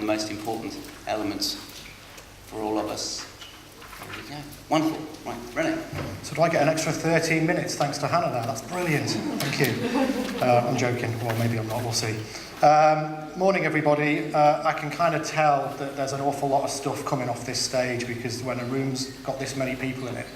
the most important elements for all of us. There we go. Wonderful. Right, René. So do I get an extra 13 minutes thanks to Hannah there? That's brilliant. Thank you. I'm joking. Well, maybe I'm not. We'll see. Morning, everybody. I can kind of tell that there's an awful lot of stuff coming off this stage, because when a room's got this many people in it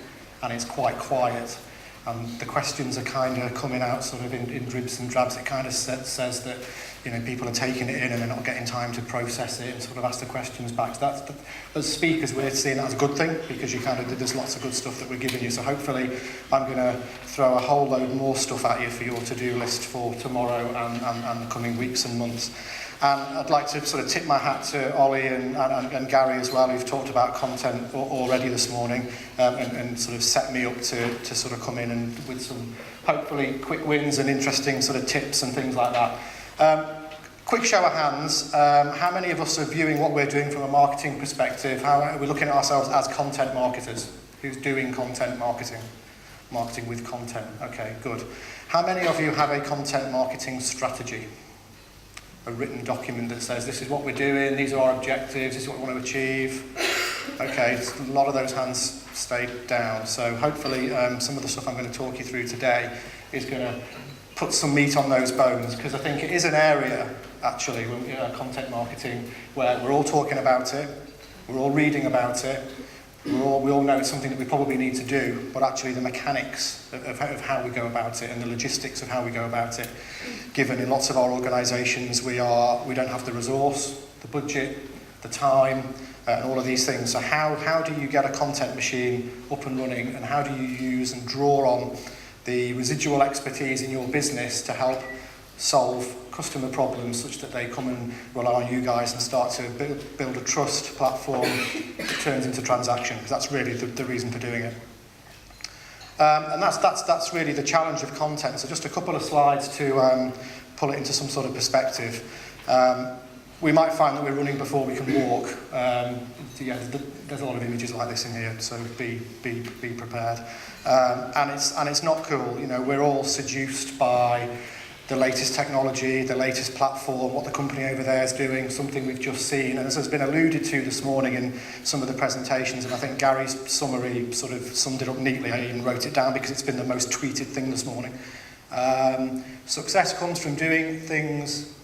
and it's quite quiet, and the questions are kind of coming out sort of in dribs and drabs, it kind of says that, you know, people are taking it in and they're not getting time to process it and sort of ask the questions back. So that's, as speakers, we're seeing that as a good thing, because you kind of, there's lots of good stuff that we're giving you. So hopefully I'm going to throw a whole load more stuff at you for your to-do list for tomorrow and the coming weeks and months. And I'd like to sort of tip my hat to Ollie and Gary as well, who've talked about content already this morning, and sort of set me up to sort of come in and with some hopefully quick wins and interesting sort of tips and things like that. Quick show of hands, how many of us are viewing what we're doing from a marketing perspective? How are we looking at ourselves as content marketers? Who's doing content marketing? Marketing with content, okay, good. How many of you have a content marketing strategy? A written document that says this is what we're doing, these are our objectives, this is what we want to achieve. Okay, so a lot of those hands stayed down. So hopefully some of the stuff I'm going to talk you through today is going to put some meat on those bones, because I think it is an area, actually, content marketing, where we're all talking about it, we're all reading about it, we all know it's something that we probably need to do, but actually the mechanics of how we go about it and the logistics of how we go about it, given in lots of our organisations we don't have the resource, the budget, the time, and all of these things. So how do you get a content machine up and running, and how do you use and draw on the residual expertise in your business to help solve customer problems such that they come and rely on you guys and start to build a trust platform that turns into transaction, because that's really the reason for doing it. And that's really the challenge of content. So just a couple of slides to pull it into some sort of perspective. We might find that we're running before we can walk. There's a lot of images like this in here, so be prepared. And it's not cool. You know, we're all seduced by the latest technology, the latest platform, what the company over there is doing, something we've just seen. And as has been alluded to this morning in some of the presentations, and I think Gary's summary sort of summed it up neatly. I even wrote it down because it's been the most tweeted thing this morning. Success comes from doing things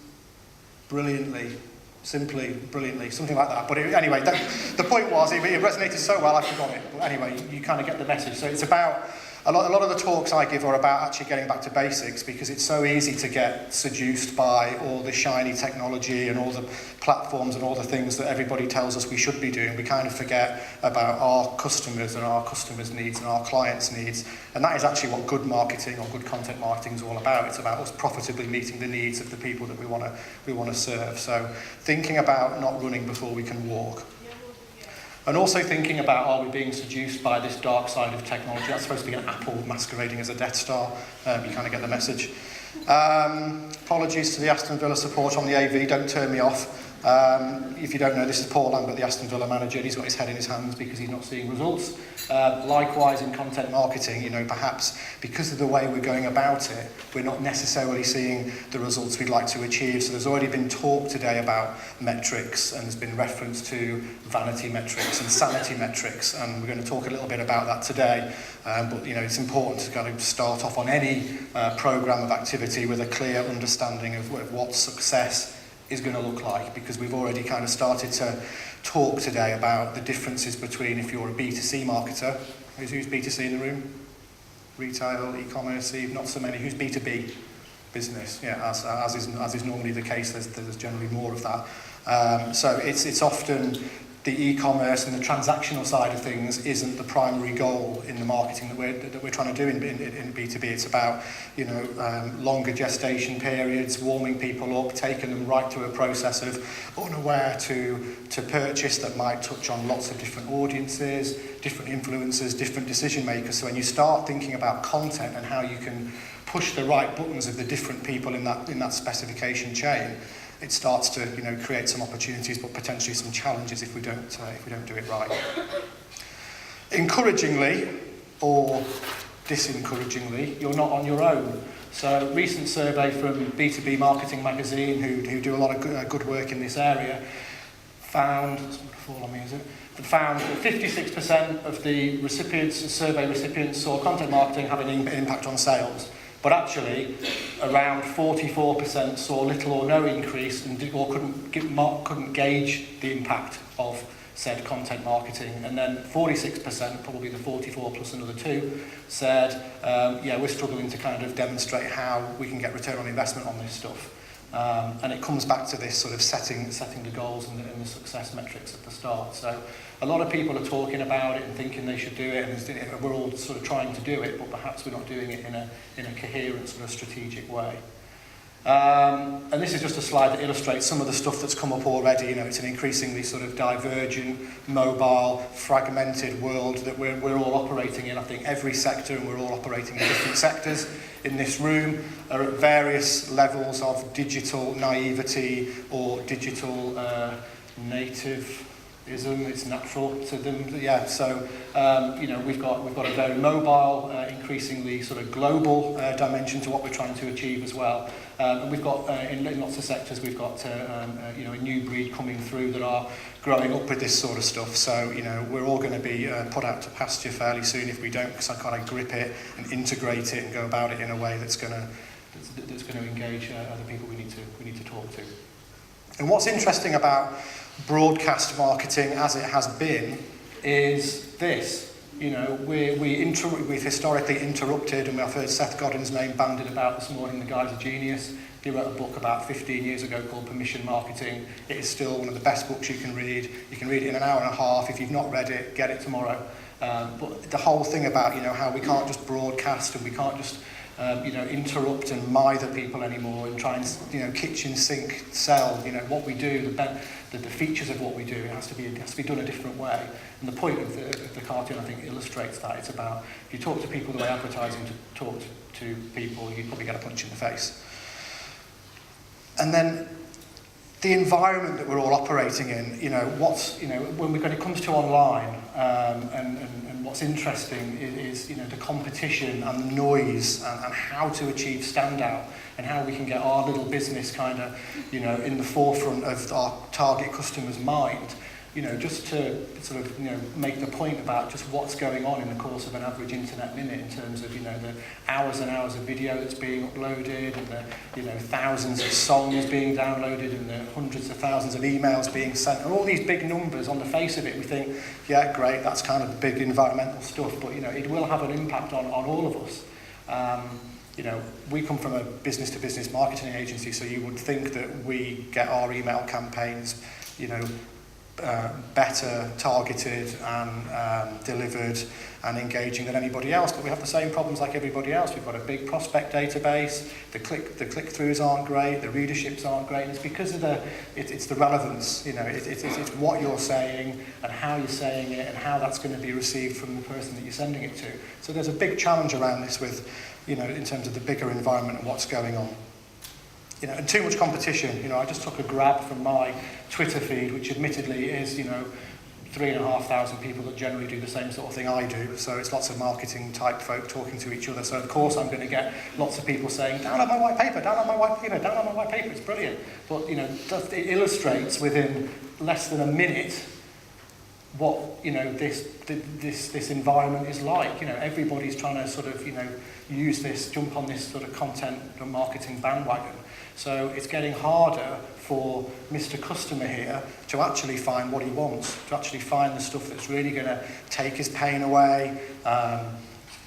brilliantly, simply, brilliantly, something like that. But anyway, the point was, it resonated so well I forgot it. But anyway, you kind of get the message. So it's about, a lot of the talks I give are about actually getting back to basics, because it's so easy to get seduced by all the shiny technology and all the platforms and all the things that everybody tells us we should be doing. We kind of forget about our customers and our customers' needs and our clients' needs. And that is actually what good marketing or good content marketing is all about. It's about us profitably meeting the needs of the people that we want to serve. So thinking about not running before we can walk. And also thinking about, are we being seduced by this dark side of technology? That's supposed to be an apple masquerading as a Death Star. You kind of get the message. Apologies to the Aston Villa support on the AV, don't turn me off. If you don't know, this is Paul Lambert, the Aston Villa manager. He's got his head in his hands because he's not seeing results. Likewise in content marketing, you know, perhaps because of the way we're going about it, we're not necessarily seeing the results we'd like to achieve. So there's already been talk today about metrics, and there's been reference to vanity metrics and sanity metrics, and we're going to talk a little bit about that today. But you know, it's important to kind of start off on any program of activity with a clear understanding of what success is going to look like, because we've already kind of started to talk today about the differences between if you're a B2C marketer. Who's B2C in the room? Retail, e-commerce, not so many. Who's B2B? Business, yeah, as is normally the case, there's generally more of that. So it's often the e-commerce and the transactional side of things isn't the primary goal in the marketing that we're trying to do in B2B. It's about, you know, longer gestation periods, warming people up, taking them right through a process of unaware to purchase that might touch on lots of different audiences, different influencers, different decision makers. So when you start thinking about content and how you can push the right buttons of the different people in that specification chain, it starts to, you know, create some opportunities, but potentially some challenges if we don't do it right. Encouragingly or disencouragingly, you're not on your own. So, recent survey from B2B Marketing magazine, who do a lot of good work in this area, found, it's going to fall on me, is it? Found that 56% of the recipients, survey recipients, saw content marketing having an impact on sales. But actually, around 44% saw little or no increase or couldn't gauge the impact of said content marketing. And then 46%, probably the 44 plus another 2, said, yeah, we're struggling to kind of demonstrate how we can get return on investment on this stuff. And it comes back to this sort of setting the goals and the success metrics at the start. So a lot of people are talking about it and thinking they should do it, and we're all sort of trying to do it, but perhaps we're not doing it in a coherent sort of strategic way. And this is just a slide that illustrates some of the stuff that's come up already. You know, it's an increasingly sort of divergent, mobile, fragmented world that we're all operating in. I think every sector, and we're all operating in different sectors in this room, are at various levels of digital naivety or digital nativism. It's natural to them. Yeah. So you know, we've got a very mobile, increasingly sort of global dimension to what we're trying to achieve as well. And we've got, in lots of sectors, we've got you know, a new breed coming through that are growing up with this sort of stuff. So, you know, we're all going to be put out to pasture fairly soon if we don't kind of grip it and integrate it and go about it in a way that's going to engage other people we need to talk to. And what's interesting about broadcast marketing as it has been is this. You know, we've historically interrupted, and I've heard Seth Godin's name bandied about this morning. The guy's a genius. He wrote a book about 15 years ago called Permission Marketing. It is still one of the best books you can read. You can read it in an hour and a half. If you've not read it, get it tomorrow. But the whole thing about, you know, how we can't just broadcast and we can't just you know, interrupt and mither people anymore and try and, you know, kitchen sink sell, you know, what we do, the features of what we do. It has to be done a different way. And the point of the cartoon, I think, illustrates that. It's about, if you talk to people the way advertising to talk to people, you probably get a punch in the face. And then the environment that we're all operating in, you know, when it comes to online, and what's interesting is, you know, the competition and the noise and how to achieve standout and how we can get our little business kind of, you know, in the forefront of our target customer's mind. You know, just to sort of, you know, make the point about just what's going on in the course of an average internet minute in terms of, you know, the hours and hours of video that's being uploaded and the, you know, thousands of songs being downloaded and the hundreds of thousands of emails being sent, and all these big numbers on the face of it. We think, yeah, great, that's kind of big environmental stuff, but, you know, it will have an impact on all of us. You know, we come from a business-to-business marketing agency, so you would think that we get our email campaigns, you know, better targeted and delivered and engaging than anybody else, but we have the same problems like everybody else. We've got a big prospect database, the click-throughs aren't great, the readerships aren't great, and it's because of it's the relevance, you know, it's what you're saying and how you're saying it and how that's going to be received from the person that you're sending it to. So there's a big challenge around this with, you know, in terms of the bigger environment and what's going on. You know, and too much competition. You know, I just took a grab from my Twitter feed, which admittedly is, you know, 3,500 people that generally do the same sort of thing I do. So it's lots of marketing type folk talking to each other. So of course I'm going to get lots of people saying, download my white paper, download my white paper, download my white paper. It's brilliant. But, you know, it illustrates within less than a minute what, you know, this environment is like. You know, everybody's trying to sort of, you know, jump on this sort of content and marketing bandwagon. So it's getting harder for Mr. Customer here to actually find what he wants, to actually find the stuff that's really going to take his pain away,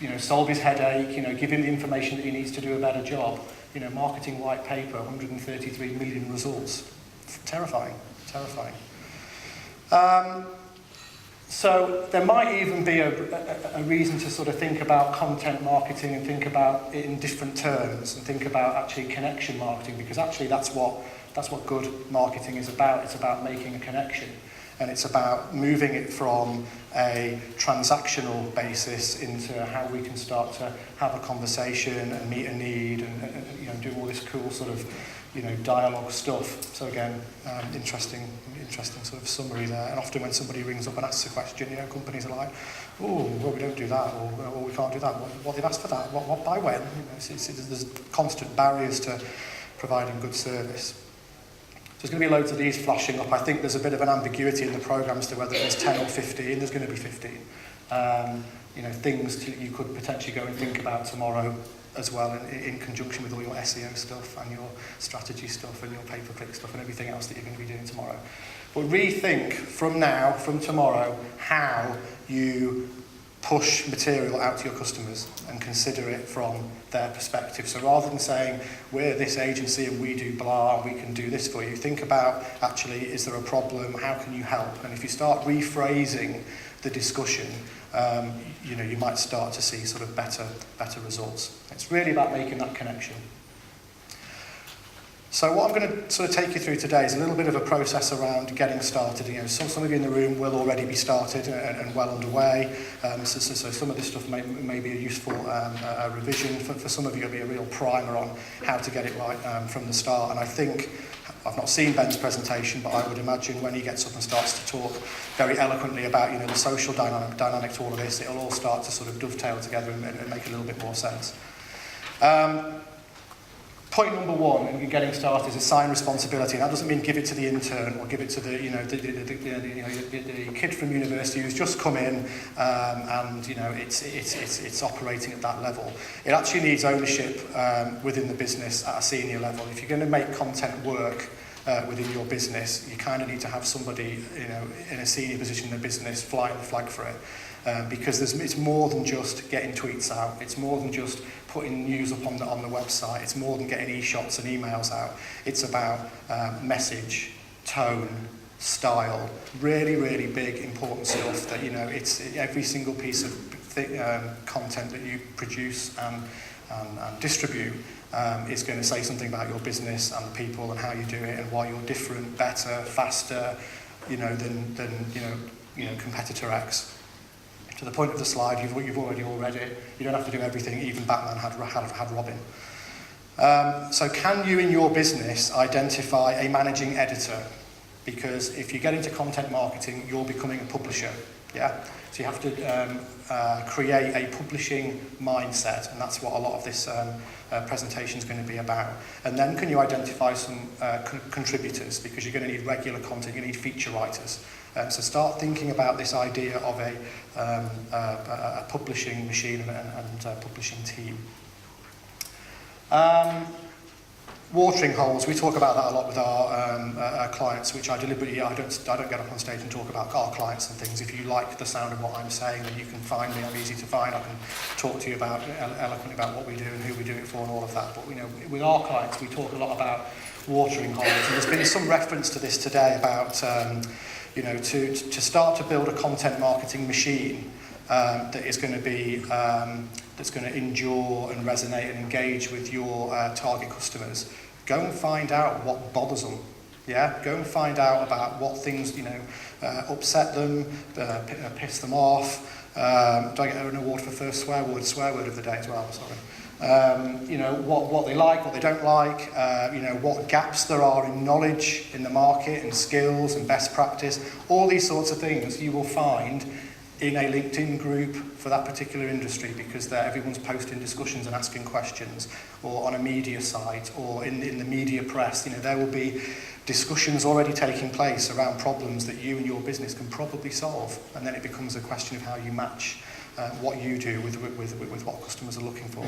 you know, solve his headache, you know, give him the information that he needs to do a better job. You know, marketing white paper, 133 million results. Terrifying, terrifying. So there might even be a reason to sort of think about content marketing and think about it in different terms and think about actually connection marketing, because actually that's what good marketing is about. It's about making a connection, and it's about moving it from a transactional basis into how we can start to have a conversation and meet a need and you know, do all this cool sort of, you know, dialogue stuff. So again, interesting sort of summary there. And often when somebody rings up and asks a question, you know, companies are like, oh, well, we don't do that, or we can't do that. What they've asked for that? What by when? You know, there's constant barriers to providing good service. there's going to be loads of these flashing up. I think there's a bit of an ambiguity in the programme as to whether there's 10 or 15. There's going to be 15. You know, things you could potentially go and think about tomorrow as well in conjunction with all your SEO stuff and your strategy stuff and your pay-per-click stuff and everything else that you're going to be doing tomorrow. But rethink from tomorrow, how you push material out to your customers and consider it from their perspective. So rather than saying, we're this agency and we do blah, and we can do this for you, think about, actually, is there a problem? How can you help? And if you start rephrasing the discussion, you know, you might start to see sort of better results. It's really about making that connection. So what I'm going to sort of take you through today is a little bit of a process around getting started. You know, some of you in the room will already be started and well underway. So some of this stuff may be a useful revision. For some of you, it'll be a real primer on how to get it right from the start. And I think, I've not seen Ben's presentation, but I would imagine when he gets up and starts to talk very eloquently about, you know, the social dynamic to all of this, it'll all start to sort of dovetail together and make a little bit more sense. Point number one in getting started is assign responsibility. And that doesn't mean give it to the intern or give it to the kid from university who's just come in and you know it's operating at that level. It actually needs ownership within the business at a senior level. If you're going to make content work within your business, you kind of need to have somebody, you know, in a senior position in the business flying the flag for it. Because it's more than just getting tweets out. It's more than just putting news up on the website. It's more than getting e-shots and emails out. It's about message, tone, style, really, really big, important stuff that, you know, it's every single piece of content that you produce and distribute is going to say something about your business and the people and how you do it and why you're different, better, faster, you know, than competitor X. To the point of the slide, you've already read it. You don't have to do everything. Even Batman had Robin. So can you in your business identify a managing editor? Because if you get into content marketing, you're becoming a publisher. Yeah. So you have to create a publishing mindset, and that's what a lot of this presentation is going to be about. And then can you identify some contributors? Because you're going to need regular content. You need feature writers. So start thinking about this idea of a publishing machine and publishing team. Watering holes, we talk about that a lot with our clients, which I deliberately, I don't get up on stage and talk about our clients and things. If you like the sound of what I'm saying, then you can find me. I'm easy to find. I can talk to you about eloquently about what we do and who we do it for and all of that. But you know, with our clients, we talk a lot about watering holes. And there's been some reference to this today about you know, to start to build a content marketing machine that is going to be that's going to endure and resonate and engage with your target customers. Go and find out what bothers them. Yeah, go and find out about what things, you know, upset them, piss them off. Do I get an award for first swear word of the day as well? Sorry. You know, what they like, what they don't like, you know, what gaps there are in knowledge in the market and skills and best practice, all these sorts of things you will find in a LinkedIn group for that particular industry, because everyone's posting discussions and asking questions, or on a media site, or in the media press. You know, there will be discussions already taking place around problems that you and your business can probably solve, and then it becomes a question of how you match what you do with what customers are looking for.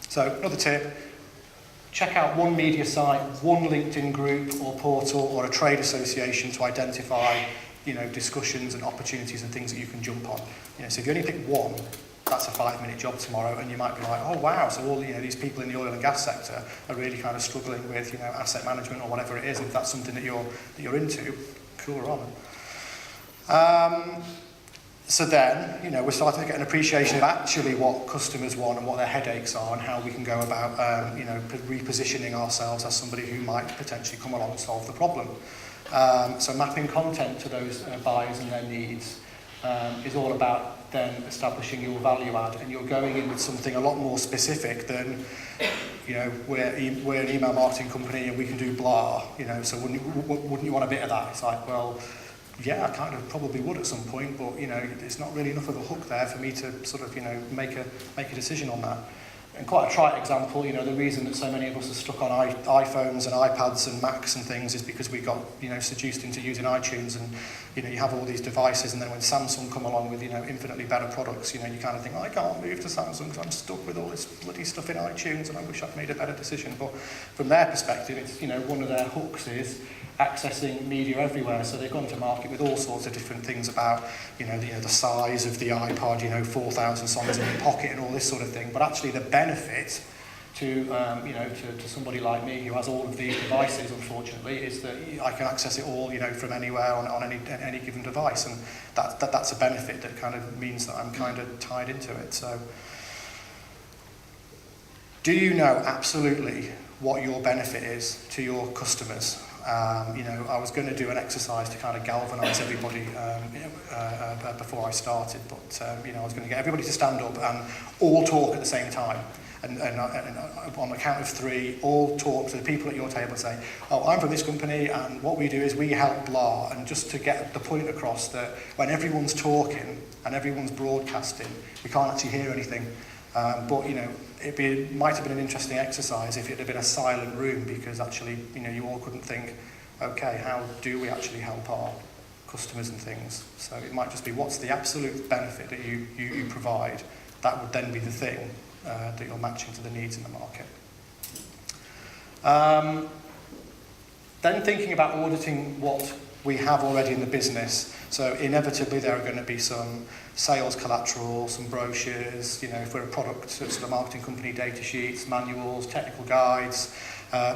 So another tip, check out one media site, one LinkedIn group or portal or a trade association to identify, you know, discussions and opportunities and things that you can jump on. You know, so if you only pick one, that's a 5-minute job tomorrow, and you might be like, oh wow, so all, you know, these people in the oil and gas sector are really kind of struggling with, you know, asset management or whatever it is, and if that's something that you're into, cool on. So then, you know, we're starting to get an appreciation of actually what customers want and what their headaches are and how we can go about, you know, repositioning ourselves as somebody who might potentially come along and solve the problem. So mapping content to those buyers and their needs is all about then establishing your value add, and you're going in with something a lot more specific than, you know, we're an email marketing company and we can do blah, you know, so wouldn't you want a bit of that? It's like, well, yeah, I kind of probably would at some point, but, you know, it's not really enough of a hook there for me to sort of, you know, make a decision on that. And quite a trite example, the reason that so many of us are stuck on iPhones and iPads and Macs and things is because we got, seduced into using iTunes, and, you have all these devices, and then when Samsung come along with, infinitely better products, you kind of think, I can't move to Samsung because I'm stuck with all this bloody stuff in iTunes and I wish I'd made a better decision. But from their perspective, it's, one of their hooks is accessing media everywhere. So they've gone to market with all sorts of different things about, the size of the iPod, 4,000 songs in your pocket and all this sort of thing. But actually the benefit to somebody like me who has all of these devices, unfortunately, is that I can access it all, from anywhere on any given device, and that's a benefit that kind of means that I'm kind of tied into it. So, do you know absolutely what your benefit is to your customers? I was going to do an exercise to kind of galvanise everybody before I started, but I was going to get everybody to stand up and all talk at the same time. And on the count of 3, all talk to the people at your table and say, oh, I'm from this company, and what we do is we help blah. And just to get the point across that when everyone's talking and everyone's broadcasting, we can't actually hear anything. But, it might have been an interesting exercise if it had been a silent room, because actually, you all couldn't think, okay, how do we actually help our customers and things? So it might just be, what's the absolute benefit that you provide? That would then be the thing that you're matching to the needs in the market. Then thinking about auditing what we have already in the business. So inevitably there are going to be some sales collateral, some brochures, if we're a product sort of marketing company, data sheets, manuals, technical guides,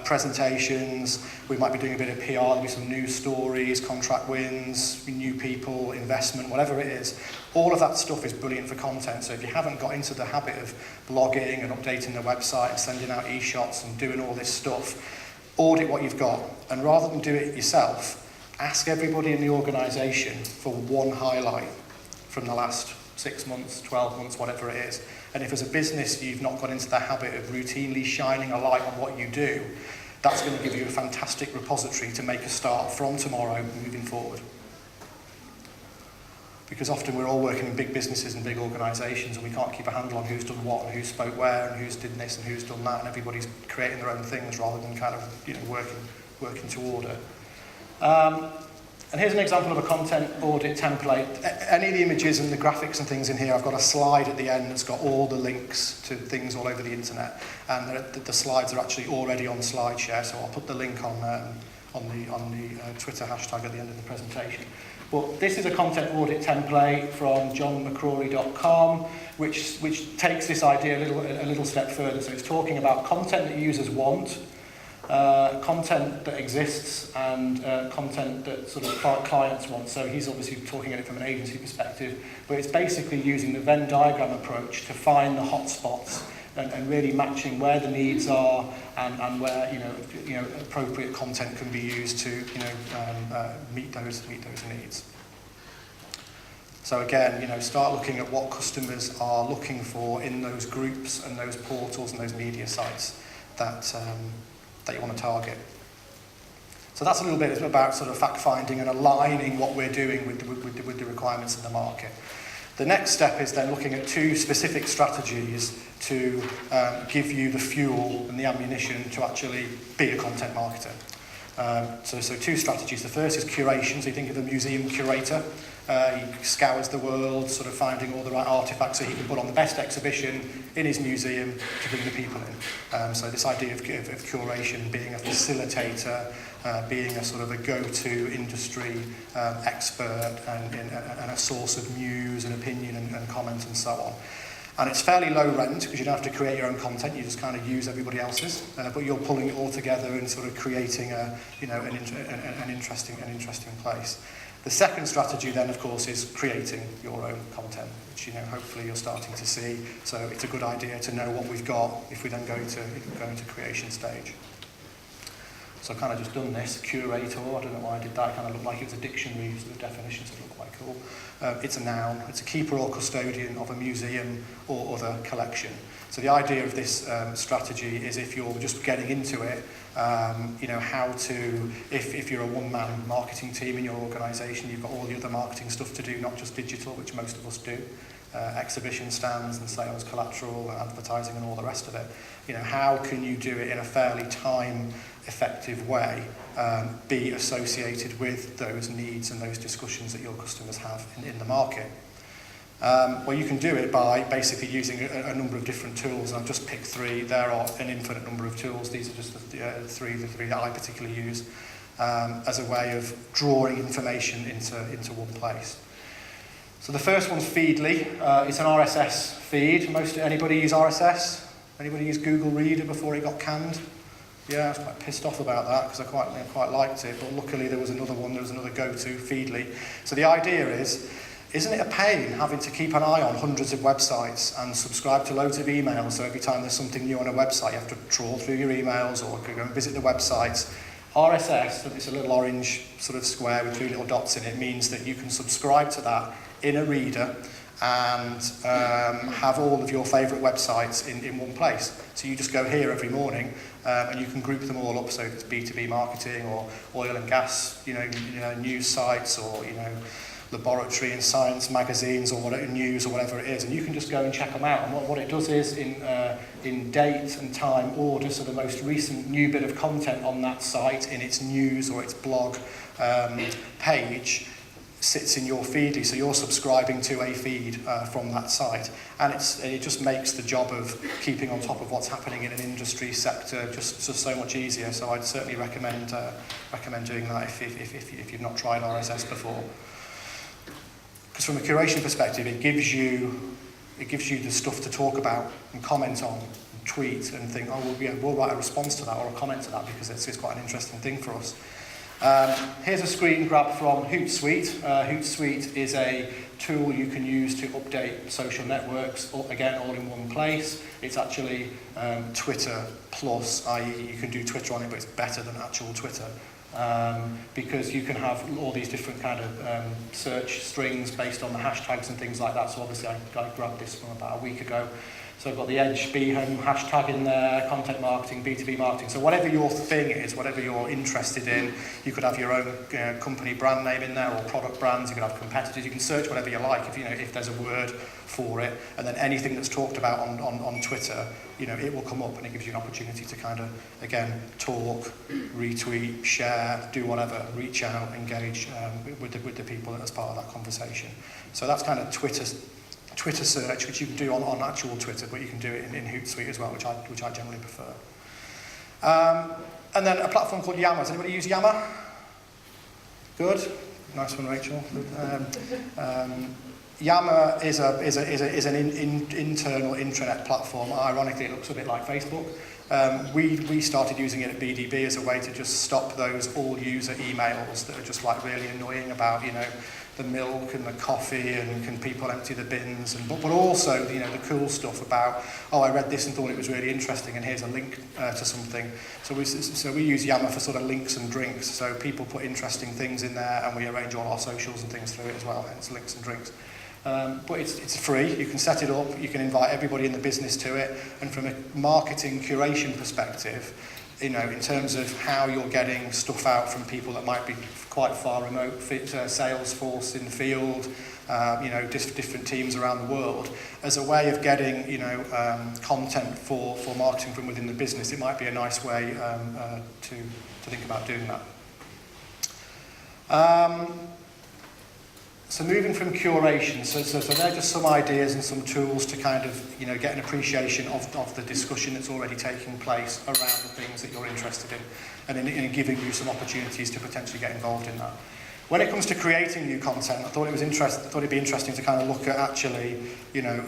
presentations. We might be doing a bit of PR, there'll be some news stories, contract wins, new people, investment, whatever it is. All of that stuff is brilliant for content. So if you haven't got into the habit of blogging and updating the website and sending out e-shots and doing all this stuff, audit what you've got. And rather than do it yourself, ask everybody in the organisation for one highlight from the last 6 months, 12 months, whatever it is. And if as a business you've not got into the habit of routinely shining a light on what you do, that's going to give you a fantastic repository to make a start from tomorrow moving forward. Because often we're all working in big businesses and big organisations, and we can't keep a handle on who's done what and who spoke where and who's did this and who's done that, and everybody's creating their own things rather than kind of working to order. And here's an example of a content audit template. Any of the images and the graphics and things in here, I've got a slide at the end that's got all the links to things all over the internet, and the slides are actually already on SlideShare, so I'll put the link on the Twitter hashtag at the end of the presentation. But this is a content audit template from johnmccrory.com, which takes this idea a little step further. So it's talking about content that users want, content that exists, and content that sort of clients want. So he's obviously talking at it from an agency perspective, but it's basically using the Venn diagram approach to find the hot spots and really matching where the needs are and where appropriate content can be used to meet those needs. So again, start looking at what customers are looking for in those groups and those portals and those media sites that you want to target. So that's a little bit about sort of fact-finding and aligning what we're doing with the requirements of the market. The next step is then looking at 2 specific strategies to give you the fuel and the ammunition to actually be a content marketer. So 2 strategies. The first is curation. So you think of a museum curator. He scours the world, sort of finding all the right artifacts so he can put on the best exhibition in his museum to bring the people in. So this idea of curation, being a facilitator, being a sort of a go-to industry expert and a source of news and opinion and comment and so on. And it's fairly low rent because you don't have to create your own content, you just kind of use everybody else's, but you're pulling it all together and sort of creating an interesting place. The second strategy then, of course, is creating your own content, which hopefully you're starting to see. So it's a good idea to know what we've got if we then go into creation stage. So I've kind of just done this, curator, I don't know why I did that, it kind of looked like it was a dictionary, so the definitions look quite cool. It's a noun, it's a keeper or custodian of a museum or other collection. So the idea of this strategy is if you're just getting into it, how to, if you're a one-man marketing team in your organisation, you've got all the other marketing stuff to do, not just digital, which most of us do. exhibition stands and sales collateral and advertising and all the rest of it. How can you do it in a fairly time-effective way, be associated with those needs and those discussions that your customers have in the market? Well, you can do it by basically using a number of different tools. I've just picked 3. There are an infinite number of tools. These are just the three that I particularly use as a way of drawing information into one place. So the first one's Feedly. It's an RSS feed. Anybody use RSS? Anybody use Google Reader before it got canned? Yeah, I was quite pissed off about that because I quite liked it, but luckily there was another go-to, Feedly. So the idea is, isn't it a pain having to keep an eye on hundreds of websites and subscribe to loads of emails, so every time there's something new on a website you have to trawl through your emails or go and visit the websites? RSS, and it's a little orange sort of square with 3 little dots in it, means that you can subscribe to that in a reader and have all of your favourite websites in one place. So you just go here every morning and you can group them all up, so if it's B2B marketing or oil and gas, news sites, or laboratory and science magazines or whatever, news or whatever it is, and you can just go and check them out. And what it does is in date and time order, so the most recent new bit of content on that site in its news or its blog page sits in your Feedly, so you're subscribing to a feed from that site, and it just makes the job of keeping on top of what's happening in an industry sector just so much easier. So I'd certainly recommend doing that if you've not tried RSS before. Because from a curation perspective, it gives you the stuff to talk about and comment on, and tweet, and think, we'll write a response to that or a comment to that because it's quite an interesting thing for us. Here's a screen grab from Hootsuite. Hootsuite is a tool you can use to update social networks, again, all in one place. It's actually Twitter plus, i.e. you can do Twitter on it, but it's better than actual Twitter. Because you can have all these different kind of search strings based on the hashtags and things like that. So obviously I grabbed this from about a week ago. So I've got the Edge BHM hashtag in there, content marketing, B2B marketing. So whatever your thing is, whatever you're interested in, you could have your own company brand name in there, or product brands. You could have competitors. You can search whatever you like if there's a word for it. And then anything that's talked about on Twitter, it will come up and it gives you an opportunity to kind of, again, talk, retweet, share, do whatever, reach out, engage with the people as part of that conversation. So that's kind of Twitter search, which you can do on actual Twitter, but you can do it in Hootsuite as well, which I generally prefer. And then a platform called Yammer. Does anybody use Yammer? Good. Nice one, Rachel. Yammer is an internal intranet platform. Ironically, it looks a bit like Facebook. We started using it at BDB as a way to just stop those all-user emails that are just like really annoying about, the milk and the coffee and can people empty the bins, but also the cool stuff about, I read this and thought it was really interesting and here's a link to something. So we use Yammer for sort of links and drinks. So people put interesting things in there and we arrange all our socials and things through it as well, hence links and drinks. But it's free, you can set it up, you can invite everybody in the business to it, and from a marketing curation perspective, in terms of how you're getting stuff out from people that might be quite far remote, sales force in the field, different teams around the world, as a way of getting, content for marketing from within the business, it might be a nice way to think about doing that. So moving from curation, so they're just some ideas and some tools to kind of, get an appreciation of the discussion that's already taking place around the things that you're interested in, and in giving you some opportunities to potentially get involved in that. When it comes to creating new content, I thought it'd be interesting to kind of look at actually,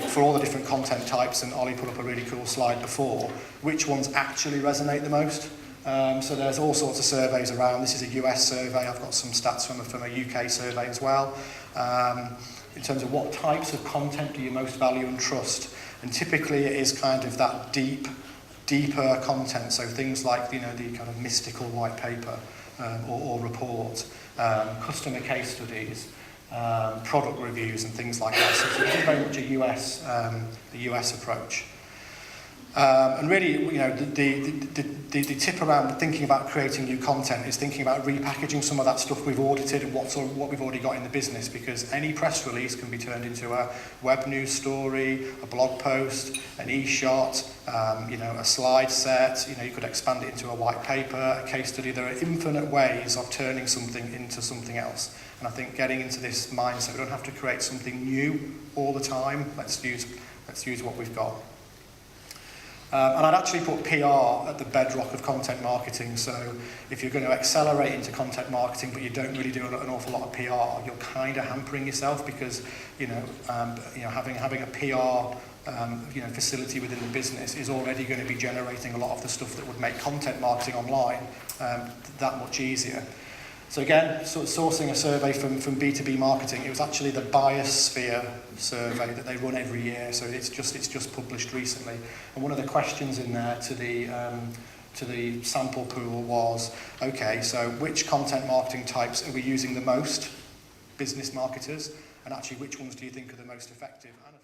for all the different content types, and Ollie put up a really cool slide before, which ones actually resonate the most. So there's all sorts of surveys around. This is a US survey. I've got some stats from a UK survey as well. In terms of what types of content do you most value and trust, and typically it is kind of that deeper content, so things like the kind of mystical white paper or report, customer case studies, product reviews and things like that. So this is very much a US approach. And really, you know, the tip around thinking about creating new content is thinking about repackaging some of that stuff we've audited and what we've already got in the business, because any press release can be turned into a web news story, a blog post, an e-shot, you know, a slide set. You know, you could expand it into a white paper, a case study. There are infinite ways of turning something into something else. And I think getting into this mindset, we don't have to create something new all the time. Let's use what we've got. And I'd actually put PR at the bedrock of content marketing. So if you're going to accelerate into content marketing, but you don't really do an awful lot of PR, you're kind of hampering yourself, because having a PR facility within the business is already going to be generating a lot of the stuff that would make content marketing online that much easier. So again, sort of sourcing a survey from B2B marketing, it was actually the Biosphere survey that they run every year. So it's just published recently. And one of the questions in there to the sample pool was, okay, so which content marketing types are we using the most, business marketers, and actually which ones do you think are the most effective? And of